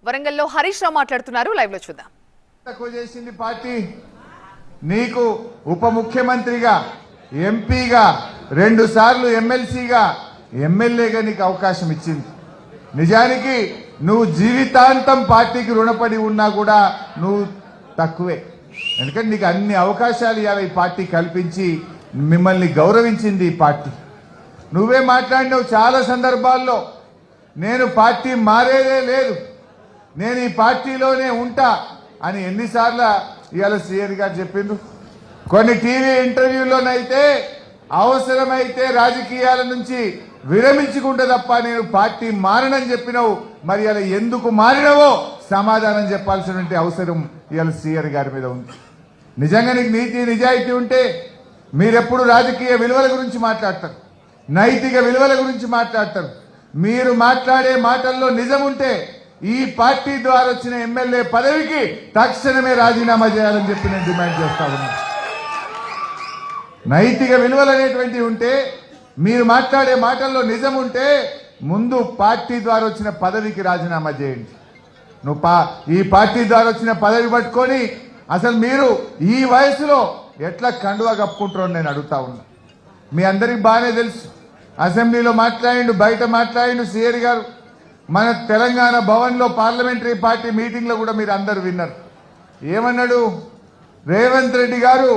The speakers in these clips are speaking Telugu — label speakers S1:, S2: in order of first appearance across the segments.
S1: వరంగల్లో హరీష్ రావు మాట్లాడుతున్నారు. లైవ్ లో చూద్దాం.
S2: తక్కువ చేసింది పార్టీ. నీకు ఉప ముఖ్యమంత్రిగా, ఎంపీగా, 2 సార్లు ఎమ్మెల్సీగా, ఎమ్మెల్యేగా నీకు అవకాశం ఇచ్చింది. నిజానికి నువ్వు జీవితాంతం పార్టీకి రుణపడి ఉన్నా కూడా నువ్వు తక్కువే. ఎందుకంటే నీకు అన్ని అవకాశాలు ఇవాళ ఈ పార్టీ కల్పించి మిమ్మల్ని గౌరవించింది ఈ పార్టీ. నువ్వే మాట్లాడినావు చాలా సందర్భాల్లో, నేను పార్టీ మారేదే లేదు, నేను ఈ పార్టీలోనే ఉంటా అని ఎన్నిసార్లు ఇవాళ సీఆర్ గారు చెప్పిండ్రు. కొన్ని టీవీ ఇంటర్వ్యూలోనైతే అవసరమైతే రాజకీయాల నుంచి విరమించుకుంటే తప్ప నేను పార్టీ మారనని చెప్పినావు. మరి ఇలా ఎందుకు మారినవో సమాధానం చెప్పాల్సినటువంటి అవసరం ఇవాళ సీఆర్ గారి మీద ఉంది. నిజంగా నీకు నీతి నిజాయితీ ఉంటే మీరెప్పుడు రాజకీయ విలువల గురించి మాట్లాడతారు, నైతిక విలువల గురించి మాట్లాడతారు. మీరు మాట్లాడే మాటల్లో నిజం ఉంటే ఈ పార్టీ ద్వారా వచ్చిన ఎమ్మెల్యే పదవికి తక్షణమే రాజీనామా చేయాలని చెప్పి నేను డిమాండ్ చేస్తా ఉన్నాను. నైతిక విలువలు అనేటువంటివి ఉంటే, మీరు మాట్లాడే మాటల్లో నిజం ఉంటే ముందు పార్టీ ద్వారా వచ్చిన పదవికి రాజీనామా చేయండి. నువ్వు ఈ పార్టీ ద్వారా వచ్చిన పదవి పట్టుకొని అసలు మీరు ఈ వయసులో ఎట్లా కండువా కప్పుకుంటారో నేను అడుగుతా ఉన్నా. మీ అందరికి బాగానే తెలుసు, అసెంబ్లీలో మాట్లాడిండు, బయట మాట్లాడిండు సీఆర్ గారు. మన తెలంగాణ భవన్లో పార్లమెంటరీ పార్టీ మీటింగ్లో కూడా మీరు అందరు విన్నారు. ఏమన్నాడు? రేవంత్ రెడ్డి గారు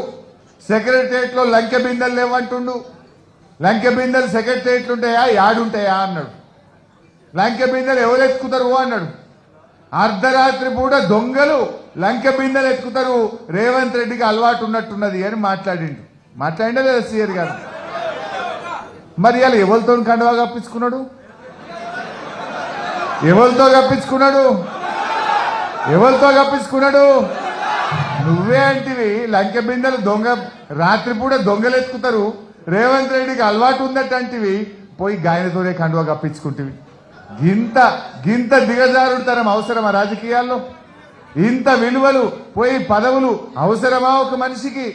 S2: సెక్రటరియట్లో లంకె బిందెలు లేవంటుండు. లంకె బిందెలు సెక్రటరియట్లు ఉంటాయా, యాడుంటాయా అన్నాడు. లంకె బిందెలు ఎవరు ఎత్తుకుతారు అన్నాడు. అర్ధరాత్రి పూట దొంగలు లంకె బిందెలు ఎత్తుకుతారు, రేవంత్ రెడ్డికి అలవాటు ఉన్నట్టున్నది అని మాట్లాడిండా లేదా సీఆర్ గారు? మరి ఇలా ఎవరితో కండువా కప్పించుకున్నాడు? ఎవరితో కప్పించుకున్నాడు? నువ్వే అంటివి లంకె బిందెలు దొంగ, రాత్రిపూట దొంగలు ఎత్తుకుతారు, రేవంత్ రెడ్డికి అలవాటు ఉందటంటివి, పోయి గాయనతోనే కండువా కప్పించుకుంటేవి. గింత దిగజారుడుతనం అవసరమా రాజకీయాల్లో? ఇంత విలువలు పోయి పదవులు అవసరమా ఒక మనిషికి?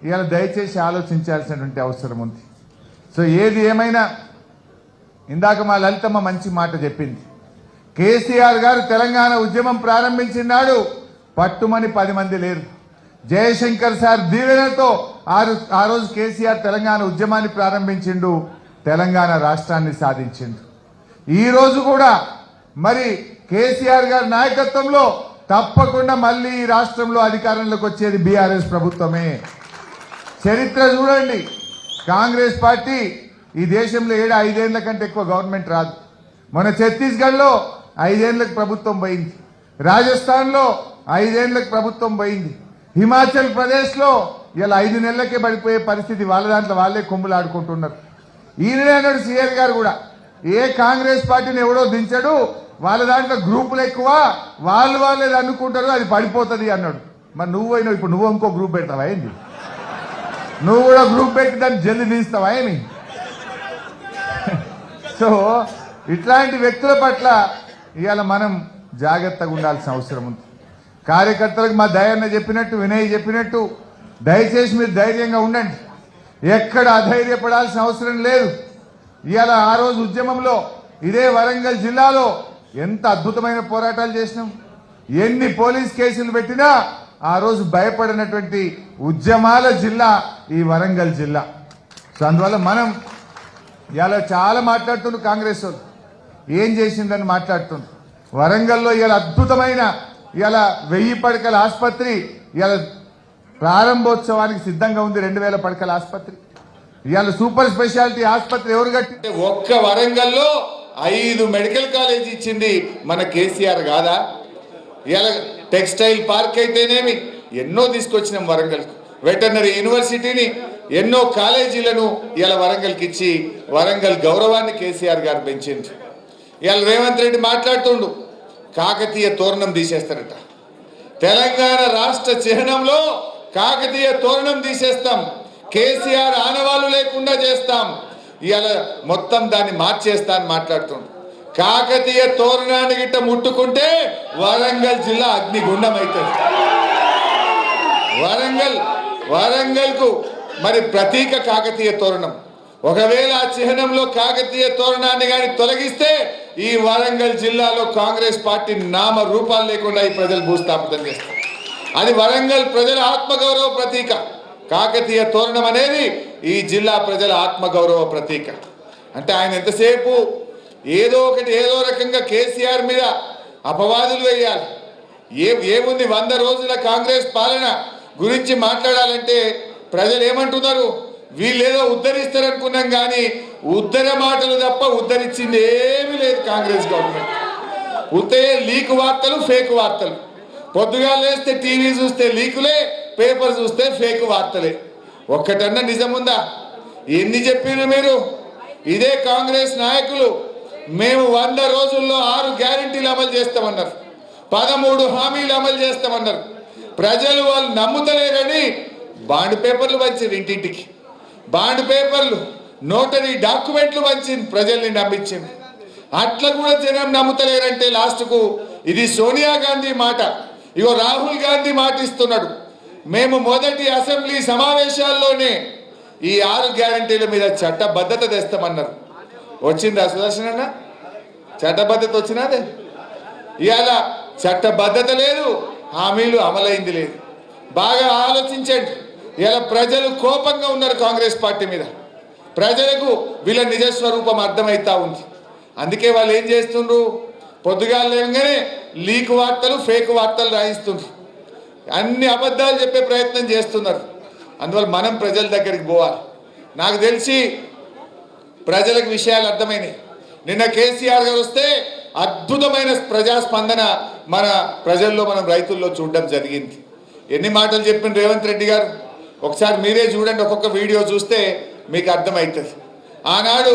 S2: ఇవాళ దయచేసి ఆలోచించాల్సినటువంటి అవసరం ఉంది. సో ఏది ఏమైనా ఇందాక మా లలితమ్మ మంచి మాట చెప్పింది. కేసీఆర్ గారు తెలంగాణ ఉద్యమం ప్రారంభించినాడు, పట్టుమని 10 మంది లేరు. జయశంకర్ సార్ దీవెనతో ఆ రోజు కేసీఆర్ తెలంగాణ ఉద్యమాన్ని ప్రారంభించిండు, తెలంగాణ రాష్ట్రాన్ని సాధించిండు. ఈ రోజు కూడా మరి కేసీఆర్ గారి నాయకత్వంలో తప్పకుండా మళ్ళీ ఈ రాష్ట్రంలో అధికారంలోకి వచ్చేది బీఆర్ఎస్ ప్రభుత్వమే. చరిత్ర చూడండి, కాంగ్రెస్ పార్టీ ఈ దేశంలో 5 ఏళ్ల కంటే ఎక్కువ గవర్నమెంట్ రాదు. మన ఛత్తీస్గఢ్లో 5 ఏళ్లకు ప్రభుత్వం పోయింది, రాజస్థాన్లో 5 ఏళ్లకు ప్రభుత్వం పోయింది, హిమాచల్ ప్రదేశ్లో ఇలా 5 నెలలకే పడిపోయే పరిస్థితి. వాళ్ళ దాంట్లో వాళ్ళే కొమ్ములాడుకుంటున్నారు. ఈయననే అన్నాడు సీఆర్ గారు కూడా, ఏ కాంగ్రెస్ పార్టీని ఎవడో దించడు, వాళ్ళ దాంట్లో గ్రూపులు ఎక్కువ, వాళ్ళే అనుకుంటారు, అది పడిపోతుంది అన్నాడు. మరి నువ్వైనా ఇప్పుడు నువ్వు ఇంకో గ్రూప్ పెడతావా ఏంది? నువ్వు కూడా గ్రూప్ పెట్టి దాన్ని జల్ది తీస్తావా ఏమి? సో ఇట్లాంటి వ్యక్తుల పట్ల ఇవాళ మనం జాగ్రత్తగా ఉండాల్సిన అవసరం ఉంది. కార్యకర్తలకు మా దయన్న చెప్పినట్టు, వినయ్ చెప్పినట్టు దయచేసి మీరు ధైర్యంగా ఉండండి, ఎక్కడ అధైర్యపడాల్సిన అవసరం లేదు. ఇవాళ ఆ రోజు ఉద్యమంలో ఇదే వరంగల్ జిల్లాలో ఎంత అద్భుతమైన పోరాటాలు చేసినాం, ఎన్ని పోలీస్ కేసులు పెట్టినా ఆ రోజు భయపడినటువంటి ఉద్యమాల జిల్లా ఈ వరంగల్ జిల్లా. సో అందువల్ల మనం ఇలా చాలా మాట్లాడుతుండ్రు, కాంగ్రెస్ వాళ్ళు ఏం చేసిందని మాట్లాడుతుండ్రు. వరంగల్లో ఇలా అద్భుతమైన 1000 పడకల ఆసుపత్రి ఇవాళ ప్రారంభోత్సవానికి సిద్ధంగా ఉంది. 2000 పడకల ఆసుపత్రి, ఇవాళ సూపర్ స్పెషాలిటీ ఆసుపత్రి ఎవరు కట్టి?
S3: ఒక్క వరంగల్లో 5 మెడికల్ కాలేజ్ ఇచ్చింది మన కేసీఆర్ కాదా? ఇవాళ టెక్స్టైల్ పార్క్ అయితేనేమి ఎన్నో తీసుకొచ్చినాం వరంగల్, వెటర్నరీ యూనివర్సిటీని, ఎన్నో కాలేజీలను ఇలా వరంగల్కి ఇచ్చి వరంగల్ గౌరవాన్ని కేసీఆర్ గారు పెంచింది. ఇవాళ రేవంత్ రెడ్డి మాట్లాడుతుండు, కాకతీయ తోరణం తీసేస్తారట, తెలంగాణ రాష్ట్ర చిహ్నంలో కాకతీయ తోరణం తీసేస్తాం, కేసీఆర్ ఆనవాళ్ళు లేకుండా చేస్తాం, ఇవాళ మొత్తం దాన్ని మార్చేస్తా అని మాట్లాడుతుండు. కాకతీయ తోరణాన్ని గిట్ట ముట్టుకుంటే వరంగల్ జిల్లా అగ్నిగుండం అవుతుంది. వరంగల్కు మరి ప్రతీక కాకతీయ తోరణం. ఒకవేళ ఆ చిహ్నంలో కాకతీయ తోరణాన్ని కానీ తొలగిస్తే ఈ వరంగల్ జిల్లాలో కాంగ్రెస్ పార్టీ నామ రూపాలు లేకుండా ఈ ప్రజలు భూస్థాపితం చేస్తారు. అది వరంగల్ ప్రజల ఆత్మగౌరవ ప్రతీక. కాకతీయ తోరణం అనేది ఈ జిల్లా ప్రజల ఆత్మగౌరవ ప్రతీక. అంటే ఆయన ఎంతసేపు ఏదో రకంగా కేసీఆర్ మీద అపవాదులు వేయాలి. ఏముంది 100 రోజుల కాంగ్రెస్ పాలన గురించి మాట్లాడాలంటే ప్రజలు ఏమంటున్నారు? వీళ్ళేదో ఉద్ధరిస్తారనుకున్నాం కానీ ఉద్ధర మాటలు తప్ప ఉద్ధరించింది ఏమీ లేదు కాంగ్రెస్ గవర్నమెంట్. ఉత్తే లీక్ వార్తలు, ఫేక్ వార్తలు. పొద్దుగా లేస్తే టీవీ చూస్తే లీకులే, పేపర్ చూస్తే ఫేక్ వార్తలే. ఒక్కటన్నా నిజముందా? ఎన్ని చెప్పినారు మీరు? ఇదే కాంగ్రెస్ నాయకులు మేము 100 రోజుల్లో 6 గ్యారెంటీలు అమలు చేస్తామన్నారు, 13 హామీలు అమలు చేస్తామన్నారు. ప్రజలు వాళ్ళు నమ్ముతలేరని బాండ్ పేపర్లు పంచారు, ఇంటింటికి బాండ్ పేపర్లు, నోటరీ డాక్యుమెంట్లు పంచి ప్రజల్ని నమ్మించింది. అట్లా కూడా జనం నమ్ముతలేరంటే లాస్ట్కు ఇది సోనియా గాంధీ మాట, ఇగో రాహుల్ గాంధీ మాట ఇస్తున్నాడు. మేము మొదటి అసెంబ్లీ సమావేశాల్లోనే ఈ 6 గ్యారెంటీల మీద చట్టబద్ధత తెస్తామన్నారు. వచ్చిందా సుదర్శన్ అన్న? చట్టబద్ధత వచ్చినదే? ఇవాళ చట్టబద్ధత లేదు, హామీలు అమలైంది లేదు. బాగా ఆలోచించండి. ఇలా ప్రజలు కోపంగా ఉన్నారు కాంగ్రెస్ పార్టీ మీద. ప్రజలకు వీళ్ళ నిజస్వరూపం అర్థమవుతా ఉంది. అందుకే వాళ్ళు ఏం చేస్తుండ్రు? పొద్దుగాలు లేవగానే లీక్ వార్తలు, ఫేక్ వార్తలు రాయిస్తుండ్రు, అన్ని అబద్ధాలు చెప్పే ప్రయత్నం చేస్తున్నారు. అందువల్ల మనం ప్రజల దగ్గరికి పోవాలి. నాకు తెలిసి ప్రజలకు విషయాలు అర్థమైనాయి. నిన్న కేసీఆర్ గారు వస్తే అద్భుతమైన ప్రజాస్పందన మన ప్రజల్లో, మనం రైతుల్లో చూడడం జరిగింది. ఎన్ని మాటలు చెప్పిన రేవంత్ రెడ్డి గారు ఒకసారి మీరే చూడండి. ఒక్కొక్క వీడియో చూస్తే మీకు అర్థమవుతుంది. ఆనాడు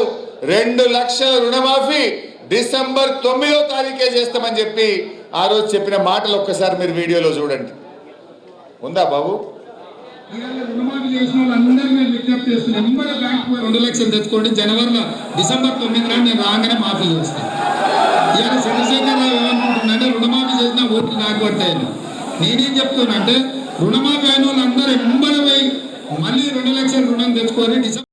S3: 2 లక్షల రుణమాఫీ డిసెంబర్ 9వ తారీఖే చేస్తామని చెప్పి ఆ రోజు చెప్పిన మాటలు ఒక్కసారి మీరు వీడియోలో చూడండి. ఉందా బాబు?
S4: రుణమాఫీ చేసిన వాళ్ళందరినీ నేను విజ్ఞప్తి చేస్తున్నాను. 2 లక్షలు తెచ్చుకోండి, జనవరిలో డిసెంబర్ 9 నాడు నేను రాగానే మాఫీ చేస్తాను. ఇవాళ చంద్రశేఖరరావు ఏమనుకుంటున్నాడంటే రుణమాఫీ చేసిన ఓట్లు నాకు పట్టాయని. నేనేం చెప్తున్నా అంటే రుణమాఫీ అయిన వాళ్ళందరూ మళ్ళీ 2 లక్షల రుణం తెచ్చుకొని డిసెంబర్